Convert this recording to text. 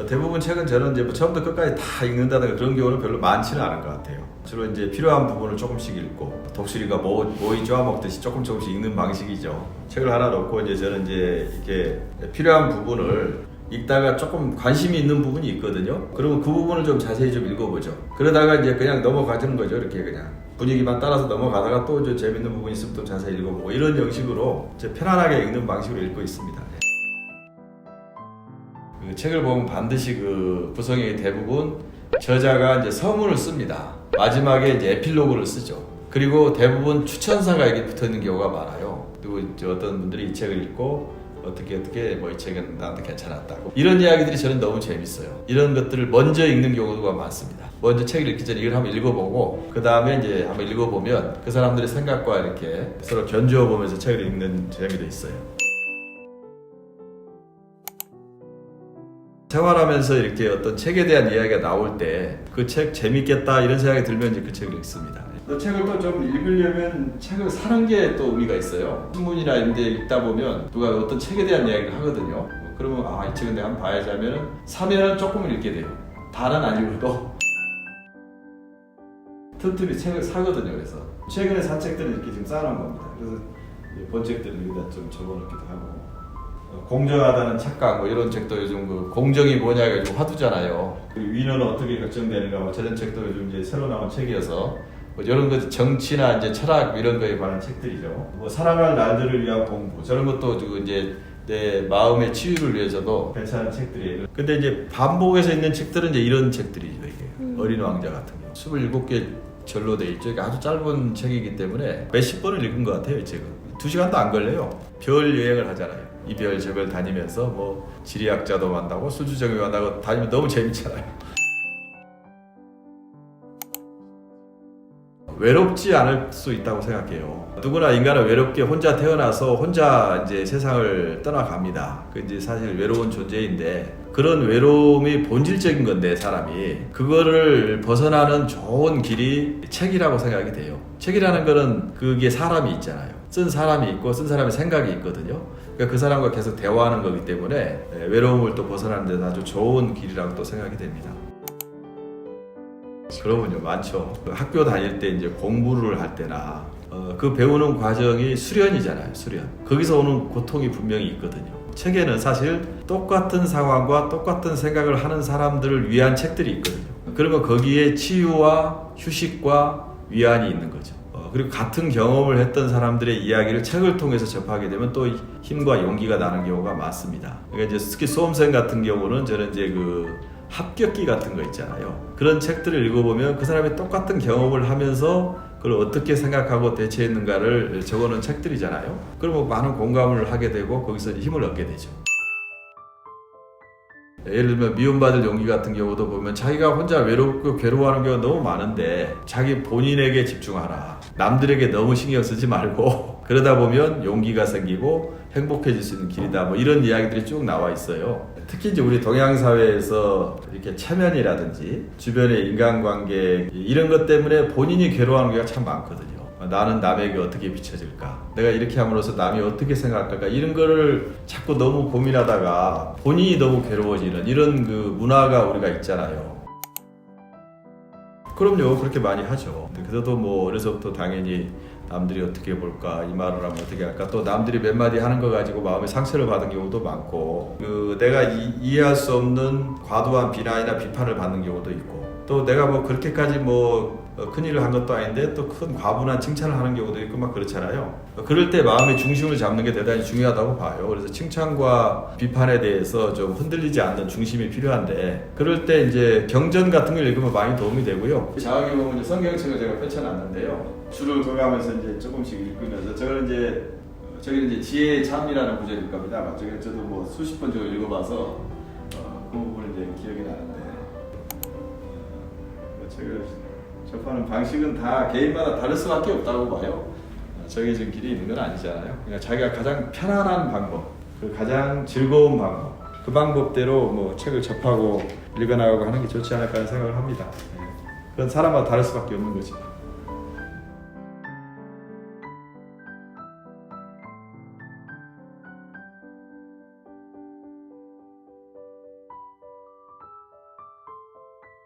대부분 책은 저는 이제 처음부터 끝까지 다 읽는다든가 그런 경우는 별로 많지는 않은 것 같아요. 주로 이제 필요한 부분을 조금씩 읽고 독수리가 모이 쪼아먹듯이 조금씩 읽는 방식이죠. 책을 하나 놓고 이제 저는 이제 이렇게 필요한 부분을 읽다가 조금 관심이 있는 부분이 있거든요. 그러면 그 부분을 좀 자세히 좀 읽어보죠. 그러다가 이제 그냥 넘어가는 거죠. 이렇게 그냥 분위기만 따라서 넘어가다가 또 이제 재밌는 부분이 있으면 또 자세히 읽어보고 이런 형식으로 이제 편안하게 읽는 방식으로 읽고 있습니다. 그 책을 보면 반드시 그 구성의 대부분 저자가 이제 서문을 씁니다. 마지막에 이제 에필로그를 쓰죠. 그리고 대부분 추천사가 여기 붙어 있는 경우가 많아요. 그리고 이제 어떤 분들이 이 책을 읽고 어떻게 뭐 이 책은 나한테 괜찮았다고 이런 이야기들이 저는 너무 재밌어요. 이런 것들을 먼저 읽는 경우가 많습니다. 먼저 책을 읽기 전에 이걸 한번 읽어보고 그 다음에 이제 한번 읽어보면 그 사람들의 생각과 이렇게 서로 견주어 보면서 책을 읽는 재미도 있어요. 생활하면서 이렇게 어떤 책에 대한 이야기가 나올 때 그 책 재밌겠다 이런 생각이 들면 이제 그 책을 읽습니다. 또 책을 또 좀 읽으려면 책을 사는 게 또 의미가 있어요. 신문이나 이런 데 읽다 보면 누가 어떤 책에 대한 이야기를 하거든요. 그러면 이 책은 내가 한번 봐야지 하면은 사면은 조금 읽게 돼요. 다는 안 읽어도 틈틈이 책을 사거든요. 그래서 최근에 산 책들은 이렇게 지금 쌓아놓은 겁니다. 그래서 본 책들은 여기다 좀 적어놓기도 하고 공정하다는 착각 뭐 이런 책도 요즘 그 공정이 뭐냐가 요즘 화두잖아요. 그리고 위너는 어떻게 결정되는가 뭐 저런 책도 요즘 이제 새로 나온 책이어서 뭐 이런 것 정치나 이제 철학 이런 거에 관한 책들이죠. 뭐 사랑할 날들을 위한 공부 저런 것도 이제 내 마음의 치유를 위해서도 괜찮은 책들이에요. 근데 이제 반복해서 있는 책들은 이제 이런 책들이죠. 이게 어린 왕자 같은 거 27개 절로 돼 있죠. 이게 아주 짧은 책이기 때문에 몇십 번을 읽은 것 같아요. 이 책은 2시간도 안 걸려요. 별 여행을 하잖아요. 이 별 저 별 다니면서 뭐 지리학자도 만나고 수주정이 만나고 다니면 너무 재밌잖아요. 외롭지 않을 수 있다고 생각해요. 누구나 인간은 외롭게 혼자 태어나서 혼자 이제 세상을 떠나갑니다. 그 이제 사실 외로운 존재인데 그런 외로움이 본질적인 건데 사람이 그거를 벗어나는 좋은 길이 책이라고 생각이 돼요. 책이라는 거는 그게 사람이 있잖아요. 쓴 사람이 있고 쓴 사람의 생각이 있거든요. 그러니까 그 사람과 계속 대화하는 거기 때문에 외로움을 또 벗어나는 데는 아주 좋은 길이라고 또 생각이 됩니다. 그러면요 많죠. 학교 다닐 때 이제 공부를 할 때나 그 배우는 과정이 수련이잖아요. 수련. 거기서 오는 고통이 분명히 있거든요. 책에는 사실 똑같은 상황과 똑같은 생각을 하는 사람들을 위한 책들이 있거든요. 그러면 거기에 치유와 휴식과 위안이 있는 거죠. 그리고 같은 경험을 했던 사람들의 이야기를 책을 통해서 접하게 되면 또 힘과 용기가 나는 경우가 많습니다. 그러니까 이제 특히 수험생 같은 경우는 저는 이제 그 합격기 같은 거 있잖아요. 그런 책들을 읽어보면 그 사람이 똑같은 경험을 하면서 그걸 어떻게 생각하고 대처했는가를 적어놓은 책들이잖아요. 그러면 많은 공감을 하게 되고 거기서 힘을 얻게 되죠. 예를 들면 미움받을 용기 같은 경우도 보면 자기가 혼자 외롭고 괴로워하는 경우가 너무 많은데 자기 본인에게 집중하라. 남들에게 너무 신경 쓰지 말고 그러다 보면 용기가 생기고 행복해질 수 있는 길이다. 뭐 이런 이야기들이 쭉 나와 있어요. 특히 이제 우리 동양 사회에서 이렇게 체면이라든지 주변의 인간관계 이런 것 때문에 본인이 괴로워하는 경우가 참 많거든요. 나는 남에게 어떻게 비춰질까? 내가 이렇게 함으로써 남이 어떻게 생각할까? 이런 거를 자꾸 너무 고민하다가 본인이 너무 괴로워지는 이런 그 문화가 우리가 있잖아요. 그럼요, 그렇게 많이 하죠. 그래도 뭐 어려서부터 당연히 남들이 어떻게 볼까, 이 말을 하면 어떻게 할까, 또 남들이 몇 마디 하는 거 가지고 마음에 상처를 받은 경우도 많고, 내가 이해할 수 없는 과도한 비난이나 비판을 받는 경우도 있고, 또 내가 뭐 그렇게까지 큰일을 한 것도 아닌데 또 큰 과분한 칭찬을 하는 경우도 있고 막 그렇잖아요. 그럴 때 마음의 중심을 잡는 게 대단히 중요하다고 봐요. 그래서 칭찬과 비판에 대해서 좀 흔들리지 않는 중심이 필요한데 그럴 때 이제 경전 같은 걸 읽으면 많이 도움이 되고요. 자학에 보면 이제 성경책을 제가 펼쳐놨는데요. 줄을 그어가면서 이제 조금씩 읽으면서 저기는 이제 지혜의 참이라는 구절일 겁니다. 저도 뭐 수십 번 정도 읽어봐서 그 부분은 이제 기억이 나는데 책을 접하는 방식은 다 개인마다 다를 수밖에 없다고 봐요. 정해진 길이 있는 건 아니잖아요. 그러니까 자기가 가장 편안한 방법, 가장 즐거운 방법, 그 방법대로 뭐 책을 접하고 읽어나가고 하는 게 좋지 않을까 하는 생각을 합니다. 그건 사람마다 다를 수밖에 없는 거죠.